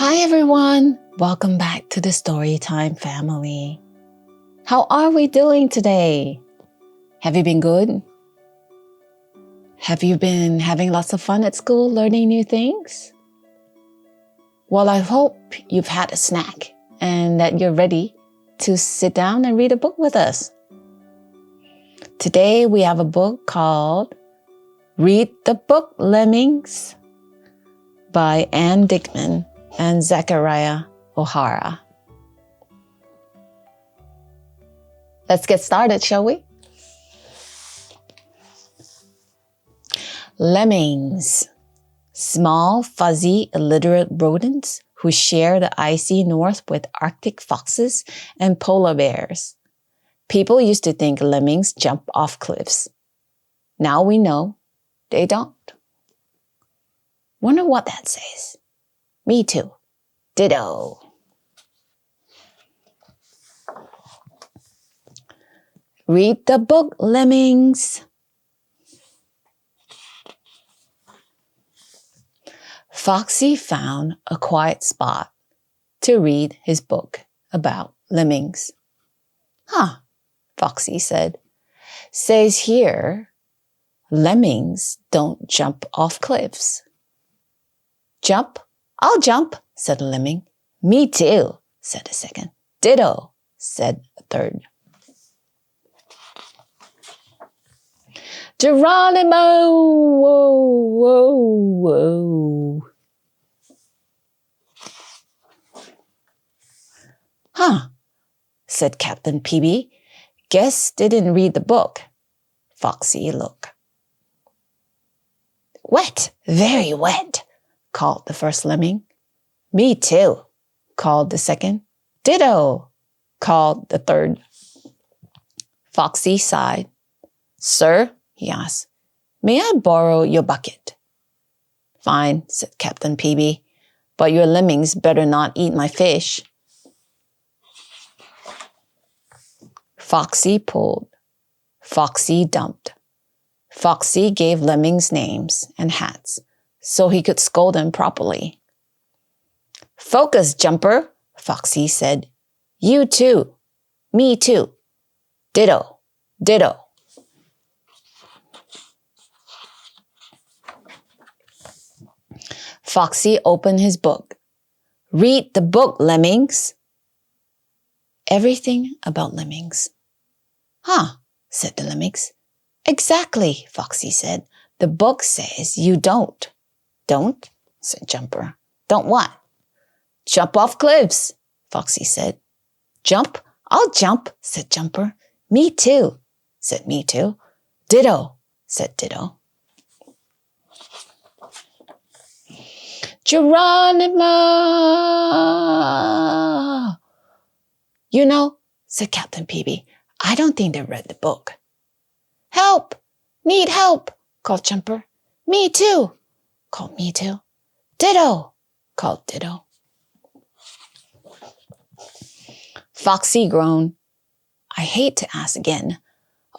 Hi everyone! Welcome back to the Storytime family. How are we doing today? Have you been good? Have you been having lots of fun at school learning new things? Well, I hope you've had a snack and that you're ready to sit down and read a book with us. Today we have a book called Read the Book, Lemmings by Dyckman and Zachariah O'Hara. Let's get started, shall we? Lemmings, small, fuzzy, illiterate rodents who share the icy north with Arctic foxes and polar bears. People used to think lemmings jump off cliffs. Now we know they don't. Wonder what that says. Me too. Ditto. Read the book, Lemmings. Foxy found a quiet spot to read his book about lemmings. Huh, Foxy said. Says here, lemmings don't jump off cliffs. Jump? I'll jump, said a lemming. Me too, said a second. Ditto, said a third. Geronimo! Whoa, whoa, whoa. Huh, said Captain Peavy. Guess they didn't read the book. Foxy looked. Wet, very wet, called the first lemming. Me too, called the second. Ditto, called the third. Foxy sighed. Sir, he asked, may I borrow your bucket? Fine, said Captain Peavy, but your lemmings better not eat my fish. Foxy pulled. Foxy dumped. Foxy gave lemmings names and hats so he could scold them properly. Focus, Jumper, Foxy said. You too. Me too. Ditto, ditto. Foxy opened his book. Read the book, Lemmings. Everything about lemmings. Huh, said the lemmings. Exactly, Foxy said. The book says you don't. Don't? Said Jumper. Don't what? Jump off cliffs, Foxy said. Jump? I'll jump, said Jumper. Me too, said Me too. Ditto, said Ditto. Geronimo! You know, said Captain Peavy, I don't think they read the book. Help! Need help, called Jumper. Me too, called Me too. Ditto, called Ditto. Foxy groaned. I hate to ask again.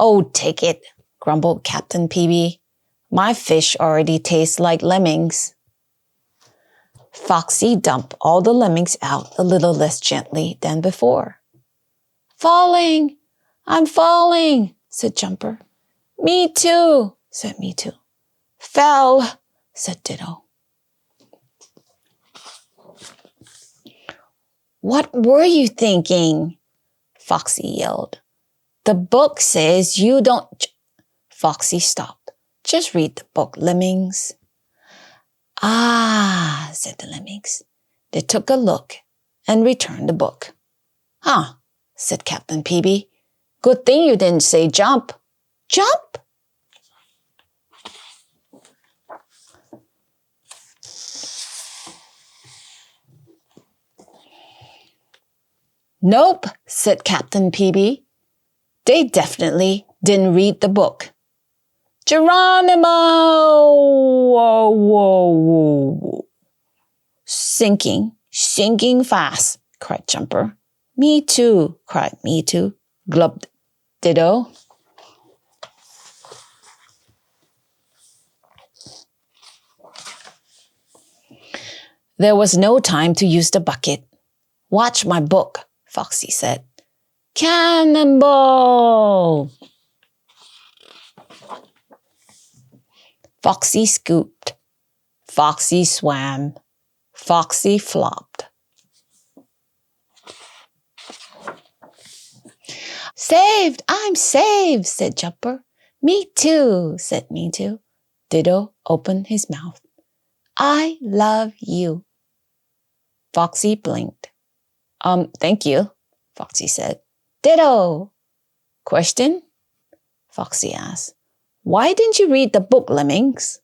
Oh, take it, grumbled Captain Peavy. My fish already taste like lemmings. Foxy dumped all the lemmings out a little less gently than before. Falling! I'm falling, said Jumper. Me too, said Me too. Fell, said Ditto. What were you thinking? Foxy yelled. The book says you don't... Foxy stopped. Just read the book, Lemmings. Ah, said the lemmings. They took a look and returned the book. Huh, said Captain Peavy. Good thing you didn't say jump. Jump? Nope, said Captain Peavy. They definitely didn't read the book. Geronimo! Whoa, whoa, whoa. Sinking fast, cried Jumper. Me too, cried Me too. Glubbed Ditto. There was no time to use the bucket. Watch my book, Foxy said. Cannonball! Foxy scooped. Foxy swam. Foxy flopped. Saved! I'm saved, said Jumper. Me too, said Me Too. Ditto opened his mouth. I love you. Foxy blinked. Thank you, Foxy said. Ditto. Question? Foxy asked. Why didn't you read the book, Lemmings?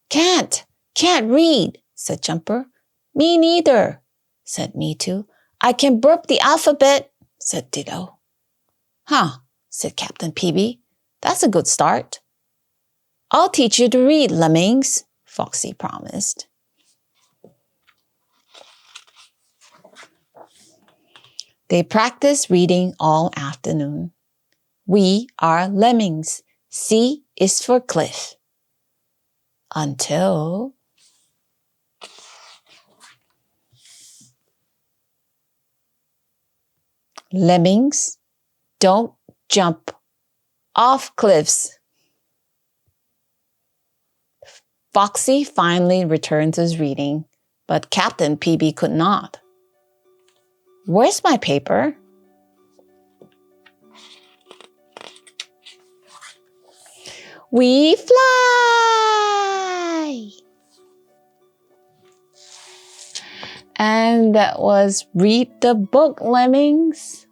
Can't read, said Jumper. Me neither, said Me Too. I can burp the alphabet, said Ditto. Huh, said Captain Peavy. That's a good start. I'll teach you to read, Lemmings, Foxy promised. They practiced reading all afternoon. We are lemmings. C is for cliff. Until lemmings don't jump off cliffs. Foxy finally returned to his reading, but Captain Peavy could not. Where's my paper? We fly! And that was Read the Book, Lemmings.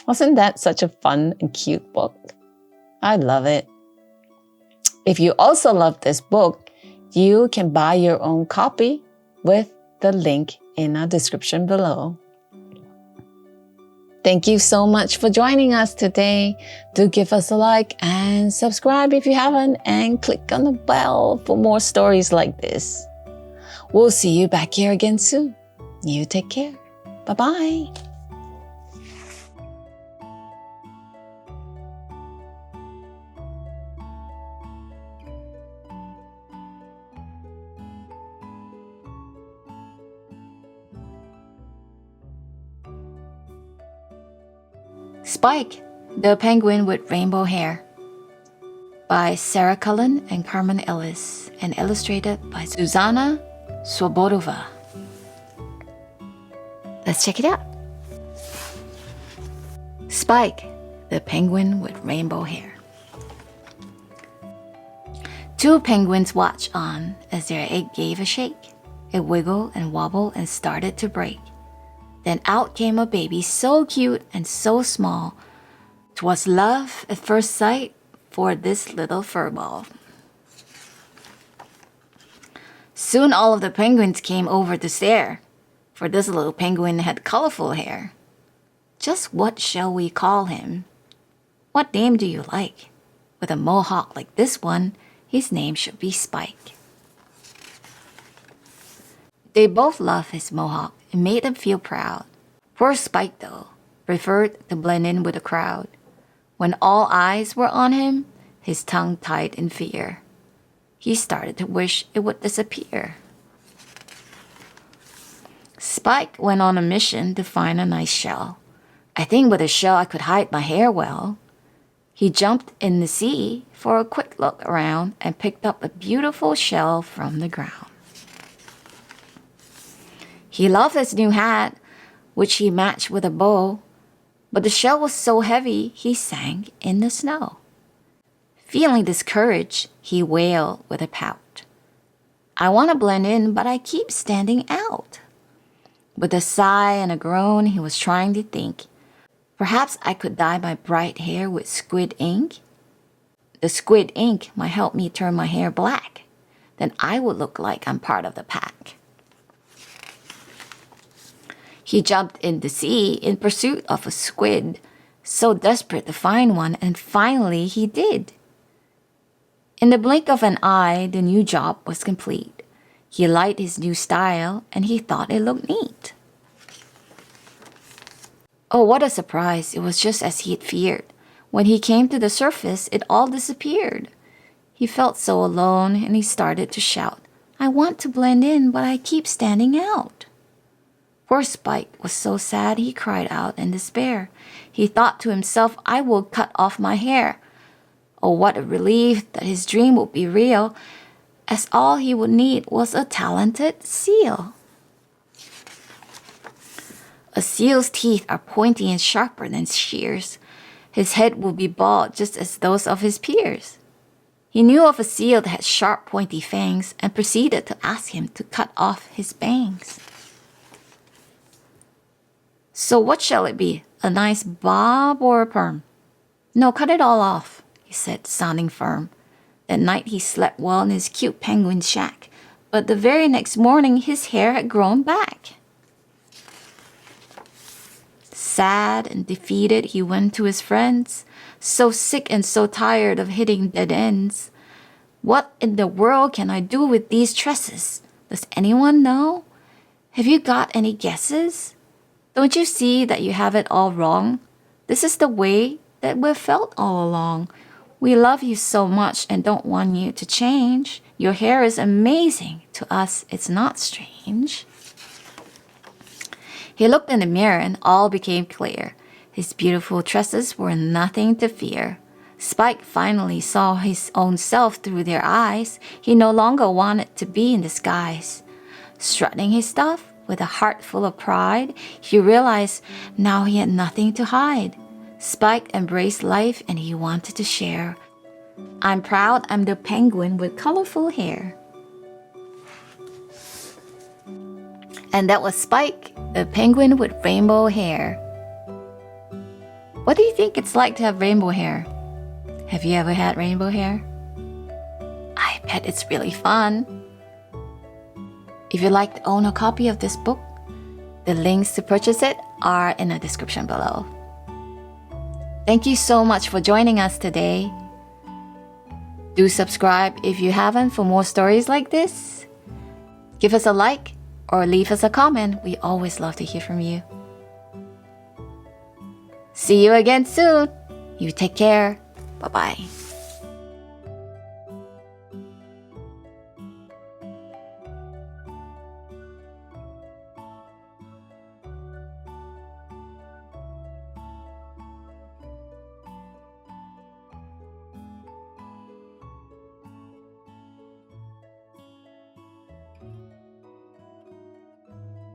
Wasn't that such a fun and cute book? I love it. If you also love this book, you can buy your own copy with the link in our description below. Thank you so much for joining us today. Do give us a like and subscribe if you haven't, and click on the bell for more stories like this. We'll see you back here again soon. You take care. Bye-bye. Spike, the Penguin with Rainbow Hair by Sarah Cullen and Carmen Ellis, and illustrated by Zuzana Swobodova. Let's check it out. Spike, the Penguin with Rainbow Hair. Two penguins watched on as their egg gave a shake. It wiggled and wobbled and started to break. Then out came a baby so cute and so small. 'Twas love at first sight for this little furball. Soon all of the penguins came over to stare, for this little penguin had colorful hair. Just what shall we call him? What name do you like? With a mohawk like this one, his name should be Spike. They both loved his mohawk. It made them feel proud. Poor Spike, though, preferred to blend in with the crowd. When all eyes were on him, his tongue tied in fear. He started to wish it would disappear. Spike went on a mission to find a nice shell. I think with a shell I could hide my hair well. He jumped in the sea for a quick look around and picked up a beautiful shell from the ground. He loved his new hat, which he matched with a bow, but the shell was so heavy he sank in the snow. Feeling discouraged, he wailed with a pout. I want to blend in, but I keep standing out. With a sigh and a groan, he was trying to think. Perhaps I could dye my bright hair with squid ink. The squid ink might help me turn my hair black. Then I would look like I'm part of the pack. He jumped in the sea in pursuit of a squid, so desperate to find one, and finally he did. In the blink of an eye, the new job was complete. He liked his new style, and he thought it looked neat. Oh, what a surprise. It was just as he had feared. When he came to the surface, it all disappeared. He felt so alone and he started to shout, "I want to blend in, but I keep standing out." Poor Spike was so sad he cried out in despair. He thought to himself, "I will cut off my hair." Oh, what a relief that his dream would be real, as all he would need was a talented seal. A seal's teeth are pointy and sharper than shears. His head will be bald just as those of his peers. He knew of a seal that had sharp, pointy fangs and proceeded to ask him to cut off his bangs. "So what shall it be, a nice bob or a perm?" "No, cut it all off," he said, sounding firm. That night he slept well in his cute penguin shack, but the very next morning his hair had grown back. Sad and defeated, he went to his friends, so sick and so tired of hitting dead ends. "What in the world can I do with these tresses? Does anyone know? Have you got any guesses? Don't you see that you have it all wrong? This is the way that we've felt all along. We love you so much and don't want you to change. Your hair is amazing. To us, it's not strange." He looked in the mirror and all became clear. His beautiful tresses were nothing to fear. Spike finally saw his own self through their eyes. He no longer wanted to be in disguise. Strutting his stuff with a heart full of pride, he realized now he had nothing to hide. Spike embraced life and he wanted to share. "I'm proud I'm the penguin with colorful hair." And that was Spike, the penguin with rainbow hair. What do you think it's like to have rainbow hair? Have you ever had rainbow hair? I bet it's really fun. If you'd like to own a copy of this book, the links to purchase it are in the description below. Thank you so much for joining us today. Do subscribe if you haven't for more stories like this. Give us a like or leave us a comment. We always love to hear from you. See you again soon. You take care. Bye-bye.